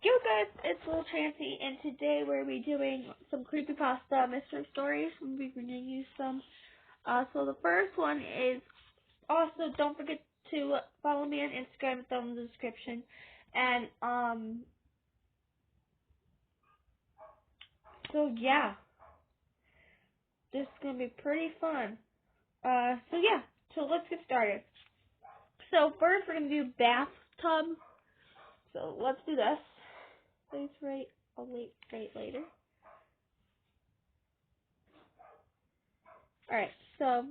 Yo guys, it's Little Chancy, and today we're going to be doing some creepypasta mystery stories. We'll be bringing you some. So the first one is, also don't forget to follow me on Instagram, it's down in the description. And, so yeah, this is going to be pretty fun. So let's get started. So first we're going to do bathtub. So let's do this. Please wait. I'll wait later. Alright, so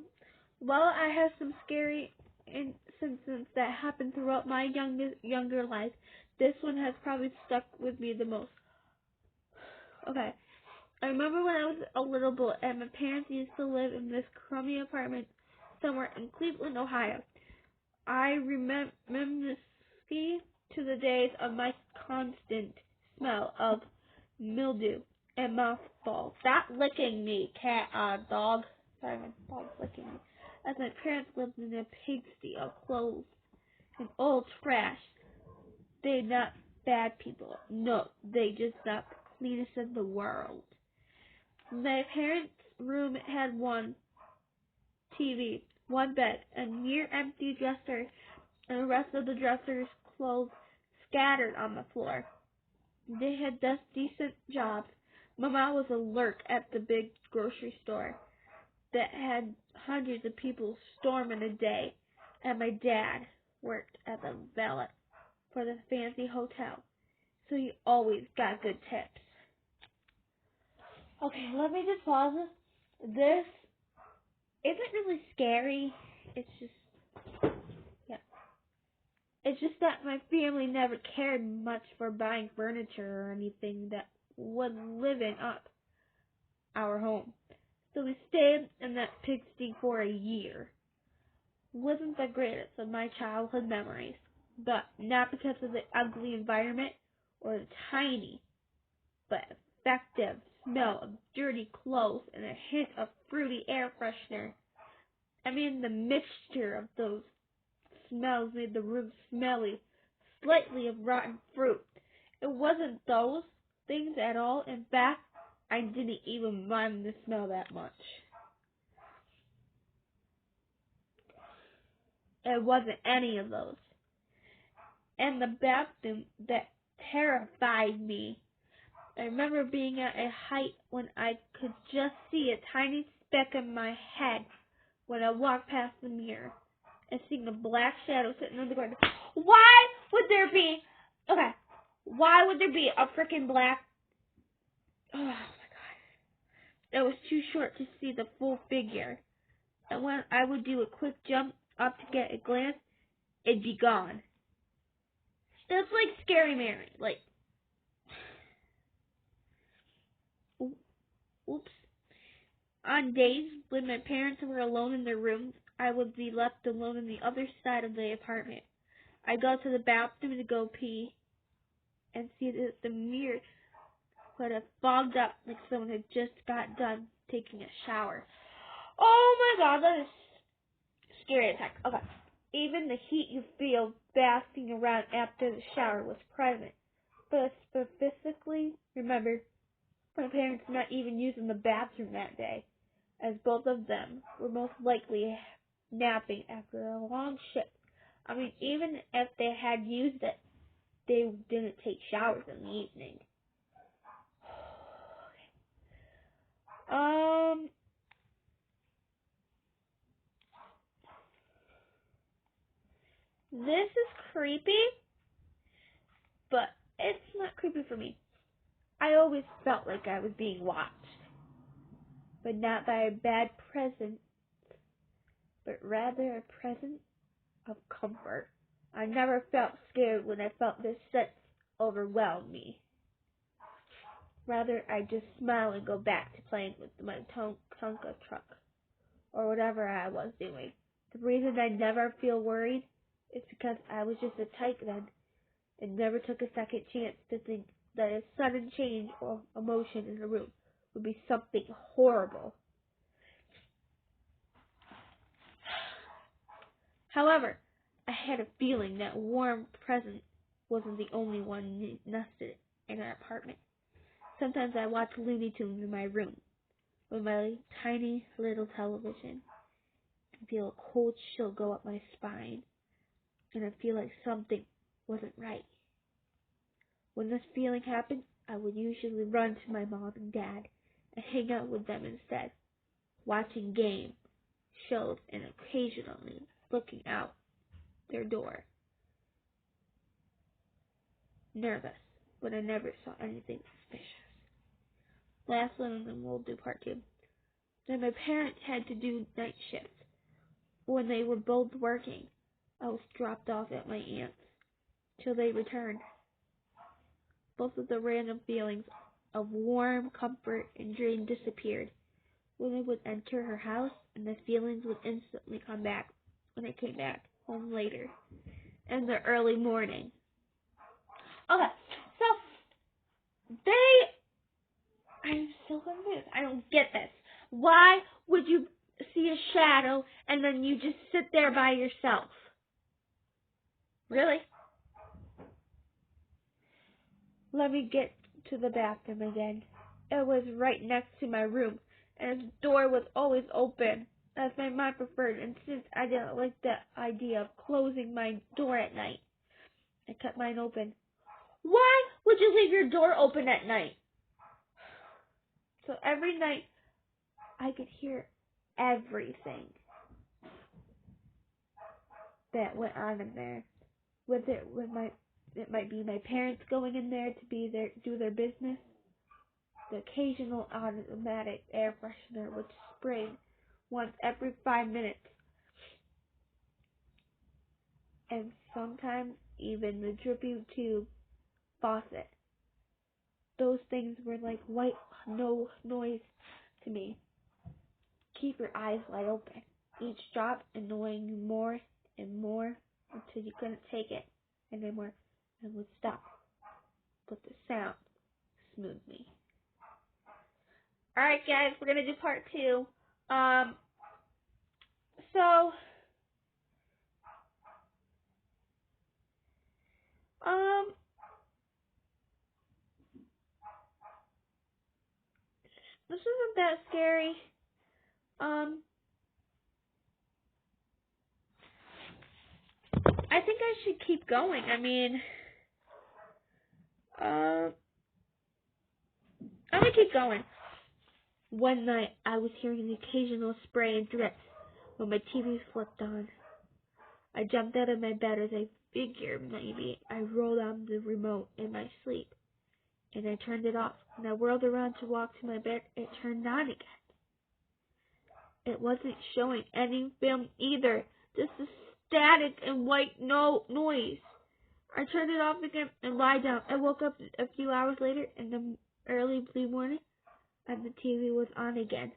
while I have some scary incidents that happened throughout my younger life, this one has probably stuck with me the most. Okay, I remember when I was a little boy and my parents used to live in this crummy apartment somewhere in Cleveland, Ohio. I remember to the days of my constant smell of mildew and mothballs. Stop licking me, dog. Sorry, my dog's licking me. As my parents lived in a pigsty of clothes and old trash. They're not bad people. No, they just not the cleanest in the world. My parents' room had one TV, one bed, a near empty dresser, and the rest of the dresser's clothes scattered on the floor. They had just decent jobs. My mom was a clerk at the big grocery store that had hundreds of people storming a day, and my dad worked as a valet for the fancy hotel, so he always got good tips. Okay, let me just pause this. This isn't really scary. It's just that my family never cared much for buying furniture or anything that was living up our home. So we stayed in that pigsty for a year. Wasn't the greatest of my childhood memories, but not because of the ugly environment or the tiny but effective smell of dirty clothes and a hint of fruity air freshener. I mean, the mixture of those smells made the room smelly, slightly of rotten fruit. It wasn't those things at all. In fact, I didn't even mind the smell that much. It wasn't any of those. And the bathroom that terrified me. I remember being at a height when I could just see a tiny speck in my head when I walked past the mirror and seeing a black shadow sitting on the ground. Why would there be a freaking black... Oh my god. It was too short to see the full figure. And when I would do a quick jump up to get a glance, it'd be gone. That's like Scary Mary. Like, oops. On days when my parents were alone in their rooms, I would be left alone on the other side of the apartment. I'd go to the bathroom to go pee and see that the mirror would have fogged up like someone had just got done taking a shower. Oh my god, that is scary attack. Okay. Even the heat you feel basking around after the shower was present. But specifically, remember, my parents not even using the bathroom that day, as both of them were most likely napping after a long shift. I mean, even if they had used it, they didn't take showers in the evening. This is creepy, but it's not creepy for me. I always felt like I was being watched, but not by a bad presence, but rather a presence of comfort. I never felt scared when I felt this sense overwhelm me. Rather, I just smile and go back to playing with my Tonka truck, or whatever I was doing. The reason I never feel worried is because I was just a tyke then, and never took a second chance to think that a sudden change or emotion in the room would be something horrible. However, I had a feeling that warm presence wasn't the only one nested in our apartment. Sometimes I watch Looney Tunes in my room with my tiny little television and feel a cold chill go up my spine, and I feel like something wasn't right. When this feeling happened, I would usually run to my mom and dad and hang out with them instead, watching game shows and occasionally looking out their door, nervous, but I never saw anything suspicious. Last one, and then we'll do part 2. Then my parents had to do night shifts. When they were both working, I was dropped off at my aunt's till they returned. Both of the random feelings of warm comfort and dream disappeared when I would enter her house, and the feelings would instantly come back when I came back home later in the early morning. Okay, so I'm so confused. I don't get this. Why would you see a shadow and then you just sit there by yourself? Really? Let me get to the bathroom again. It was right next to my room, and its door was always open, as my mom preferred, and since I didn't like the idea of closing my door at night, I kept mine open. Why would you leave your door open at night? So every night, I could hear everything that went on in there. It might be my parents going in there to do their business. The occasional automatic air freshener would spray once every 5 minutes, and sometimes even the dripping tube faucet. Those things were like white noise to me. Keep your eyes wide open. Each drop annoying you more and more until you couldn't take it anymore and would stop. But the sound smoothed me. Alright guys, we're gonna do part 2. This isn't that scary. I think I should keep going. I mean, I'm gonna keep going. One night, I was hearing the occasional spray and drips when my TV flipped on. I jumped out of my bed as I figured maybe I rolled on the remote in my sleep, and I turned it off. When I whirled around to walk to my bed, it turned on again. It wasn't showing any film either, just a static and white noise. I turned it off again and lied down. I woke up a few hours later in the early blue morning, and the TV was on again.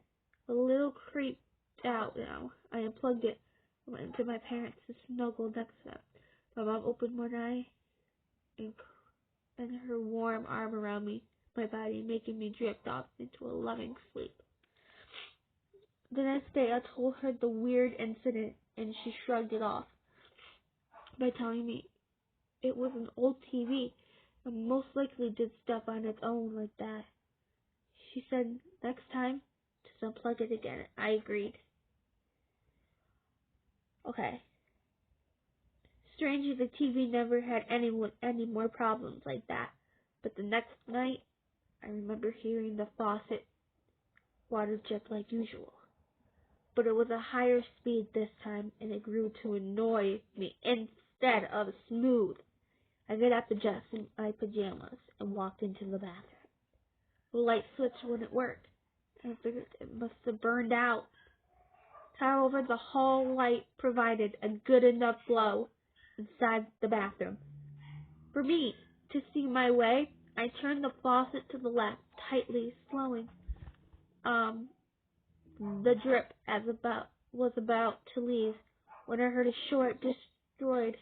A little creeped out now. I unplugged it and went into my parents to snuggle next to them. My mom opened one eye and her warm arm around my body, making me drift off into a loving sleep. The next day I told her the weird incident, and she shrugged it off by telling me it was an old TV and most likely did stuff on its own like that. She said next time, just unplug it again. I agreed. Okay. Strangely, the TV never had any more problems like that. But the next night, I remember hearing the faucet water drip like usual. But it was a higher speed this time, and it grew to annoy me instead of smooth. I got up, adjusted my pajamas, and walked into the bathroom. The light switch wouldn't work. I figured it must have burned out. However, the hall light provided a good enough glow inside the bathroom for me to see my way. I turned the faucet to the left, tightly slowing the drip was about to leave when I heard a short, destroyed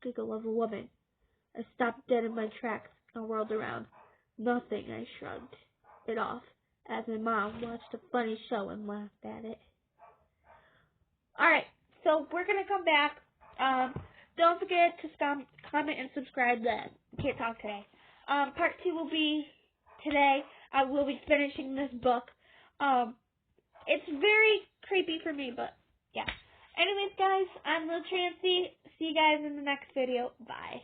giggle of a woman. I stopped dead in my tracks and whirled around. Nothing, I shrugged it off as my mom watched a funny show and laughed at it. Alright, so we're going to come back. Don't forget to comment and subscribe then. Can't talk today. Part 2 will be today. I will be finishing this book. It's very creepy for me, but yeah. Anyways, guys, I'm Lil Trancy. See you guys in the next video. Bye.